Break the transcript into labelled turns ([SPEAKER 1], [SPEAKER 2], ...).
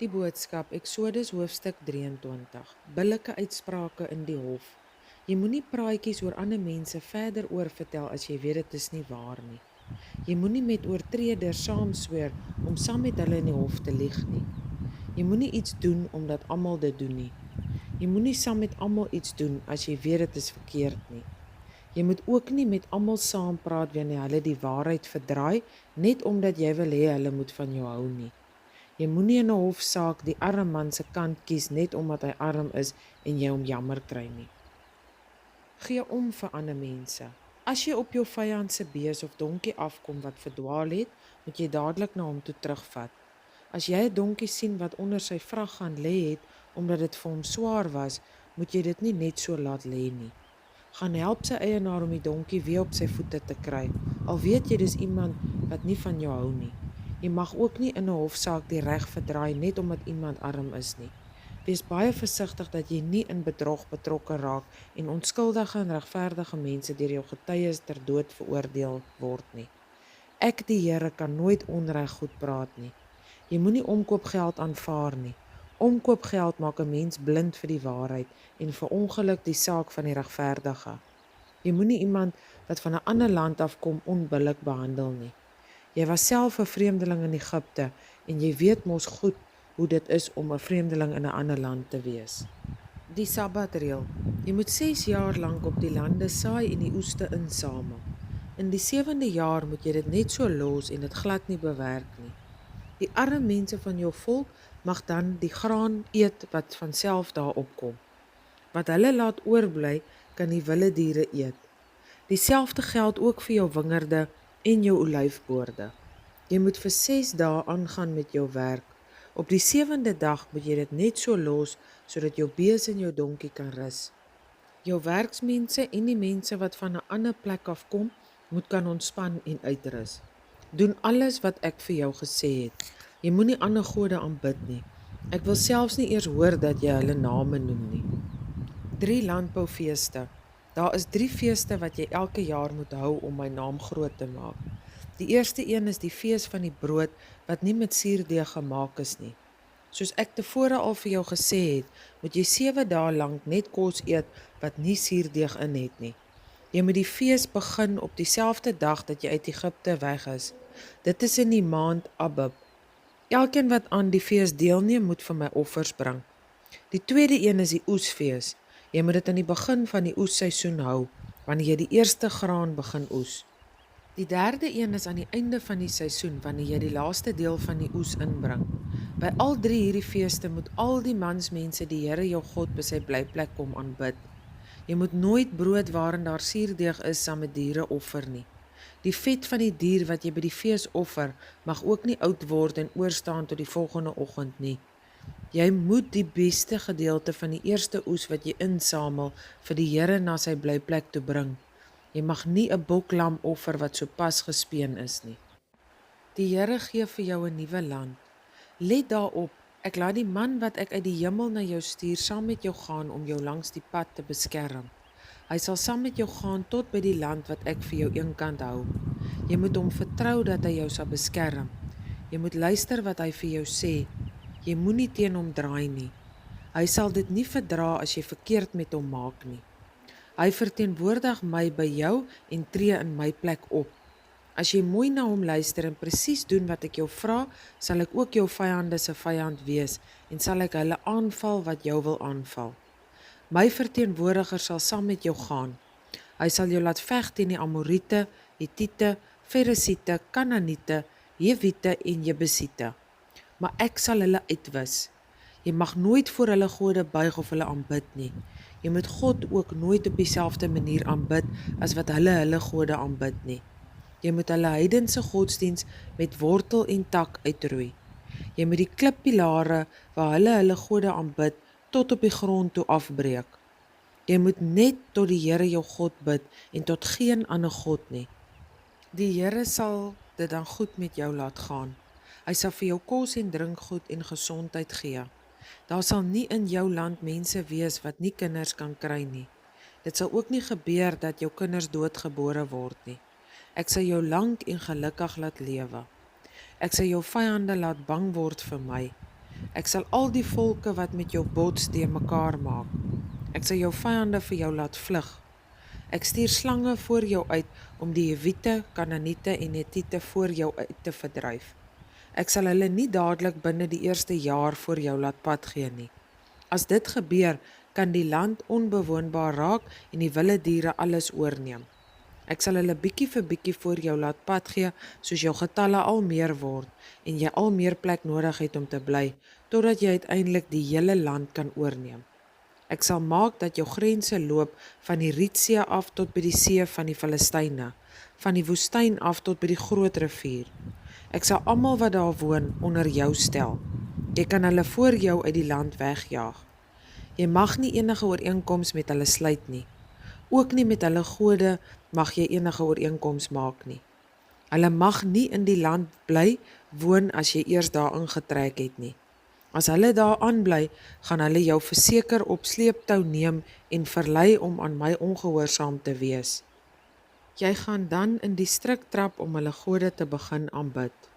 [SPEAKER 1] Die boodskap Eksodus hoofstuk 23. Billike uitsprake in die hof. Jy moenie praatjies oor ander mense verder oor vertel as jy weet dit is nie waar nie. Jy moenie met oortreders saamsweer om saam met hulle in die hof te lieg nie. Jy moenie iets doen omdat almal dit doen nie. Jy moenie saam met almal iets doen as jy weet dit is verkeerd nie. Jy moet ook nie met almal saam praat wanneer hulle die waarheid verdraai net omdat jy wil hê hulle moet van jou hou nie. Jy moenie in 'n hofsaak die arm man se kant kies net omdat hy arm is en jy hom jammer kry nie. Gee om vir ander mense. As jy op jou vyand se bees of donkie afkom wat verdwaal het, moet jy dadelik na hom toe terugvat. As jy 'n donkie sien wat onder sy vrag gaan lê het omdat dit vir hom swaar was, moet jy dit nie net so laat lê nie. Gaan help sy eienaar om die donkie weer op sy voete te kry, al weet jy dis iemand wat nie van jou hou nie. Jy mag ook nie in 'n hofsaak die reg verdraai net omdat iemand arm is nie. Wees baie versigtig dat jy nie in bedrog betrokke raak en onskuldige en regverdige mense deur jou getuies ter dood veroordeel word nie. Ek die Here kan nooit onreg goed praat nie. Jy moenie omkoopgeld aanvaar nie. Omkoopgeld maak 'n mens blind vir die waarheid en verongeluk die saak van die regverdige. Jy moenie iemand wat van 'n ander land afkom onbillik behandel nie. Jy was self 'n vreemdeling in Egipte en jy weet mos goed hoe dit is om 'n vreemdeling in 'n ander land te wees. Die Sabbatreël. Jy moet 6 jaar lank op die lande saai en die oeste insamel. In die 7de jaar moet jy dit net so los en dit glad nie bewerk nie. Die arme mense van jou volk mag dan die graan eet wat van self daar opkom. Wat hulle laat oorbly, kan die wilde diere eet. Dieselfde geld ook vir jou wingerde en jou olyfboorde. Jy moet vir 6 dae aangaan met jou werk. Op die 7de dag moet jy dit net so los, sodat jou bees en jou donkie kan rus. Jou werksmense en die mense wat van 'n ander plek af kom, moet kan ontspan en uitrus. Doen alles wat ek vir jou gesê het. Jy moenie ander gode aanbid nie. Ek wil selfs nie eers hoor dat jy hulle name noem nie. 3 landboufeeste. Daar is 3 feeste wat jy elke jaar moet hou om my naam groot te maak. Die eerste een is die fees van die brood wat nie met suurdeeg gemaak is nie. Soos ek tevore al vir jou gesê het, moet jy 7 dae lank net kos eet wat nie suurdeeg in het nie. Jy moet die fees begin op dieselfde dag dat jy uit Egipte weg is. Dit is in die maand Abib. Elkeen wat aan die fees deelneem, moet vir my offers bring. Die tweede een is die oesfees. Jy moet dit aan die begin van die oesseisoen hou, wanneer jy die eerste graan begin oes. Die derde een is aan die einde van die seisoen, wanneer jy die laaste deel van die oes inbring. By al 3 hierdie feeste moet al die mansmense die Here jou God by sy blyplek kom aanbid. Jy moet nooit brood waarin daar suurdeeg is saam met diere offer nie. Die vet van die dier wat jy by die fees offer, mag ook nie oud word en oorstaan tot die volgende oggend nie. Jy moet die beste gedeelte van die eerste oes wat jy insamel vir die Here na sy blyplek toe bring. Jy mag nie 'n boklam offer wat sopas gespeen is nie. Die Here gee vir jou 'n nuwe land. Let daarop, ek laat die man wat ek uit die hemel na jou stuur saam met jou gaan om jou langs die pad te beskerm. Hy sal saam met jou gaan tot by die land wat ek vir jou eenkant hou. Jy moet hom vertrou dat hy jou sal beskerm. Jy moet luister wat hy vir jou sê. Jy moenie teen hom draai nie. Hy sal dit nie verdra as jy verkeerd met hom maak nie. Hy verteenwoordig my by jou en tree in my plek op. As jy mooi na hom luister en presies doen wat ek jou vra, sal ek ook jou vyande se vyand wees en sal ek hulle aanval wat jou wil aanval. My verteenwoordiger sal saam met jou gaan. Hy sal jou laat veg teen die Amoriete, Hetiete, Feresiete, Kanaaniete, Hewiete en Jebusiete. Maar ek sal hulle uitwis. Jy mag nooit voor hulle gode buig of hulle aanbid nie. Jy moet God ook nooit op dieselfde manier aanbid as wat hulle gode aanbid nie. Jy moet hulle heidense godsdiens met wortel en tak uitroei. Jy moet die klippilare waar hulle gode aanbid tot op die grond toe afbreek. Jy moet net tot die Here jou God bid en tot geen ander God nie. Die Here sal dit dan goed met jou laat gaan. Hy sal vir jou kos en drinkgoed en gesondheid gee. Daar sal nie in jou land mense wees wat nie kinders kan kry nie. Dit sal ook nie gebeur dat jou kinders doodgebore word nie. Ek sal jou lank en gelukkig laat lewe. Ek sal jou vyande laat bang word vir my. Ek sal al die volke wat met jou bots te mekaar maak. Ek sal jou vyande vir jou laat vlug. Ek stuur slange voor jou uit om die Hewite, Kanaaniete en Hetiete voor jou uit te verdryf. Ek sal hulle nie dadelik binne die eerste jaar voor jou laat pad gee nie. As dit gebeur, kan die land onbewoonbaar raak en die wilde diere alles oorneem. Ek sal hulle bietjie vir bietjie voor jou laat pad gee, soos jou getalle al meer word en jy al meer plek nodig het om te bly, totdat jy uiteindelik die hele land kan oorneem. Ek sal maak dat jou grense loop van die Rietsee af tot by die see van die Filistyne, van die woestyn af tot by die groot rivier. Ek sal almal wat daar woon onder jou stel. Jy kan hulle voor jou uit die land wegjaag. Jy mag nie enige ooreenkoms met hulle sluit nie. Ook nie met hulle gode mag jy enige ooreenkoms maak nie. Hulle mag nie in die land bly woon as jy eers daar ingetrek het nie. As hulle daar aanbly, gaan hulle jou verseker op sleeptou neem en verlei om aan my ongehoorsaam te wees. Jy gaan dan in die struik trap om hulle gode te begin aanbid.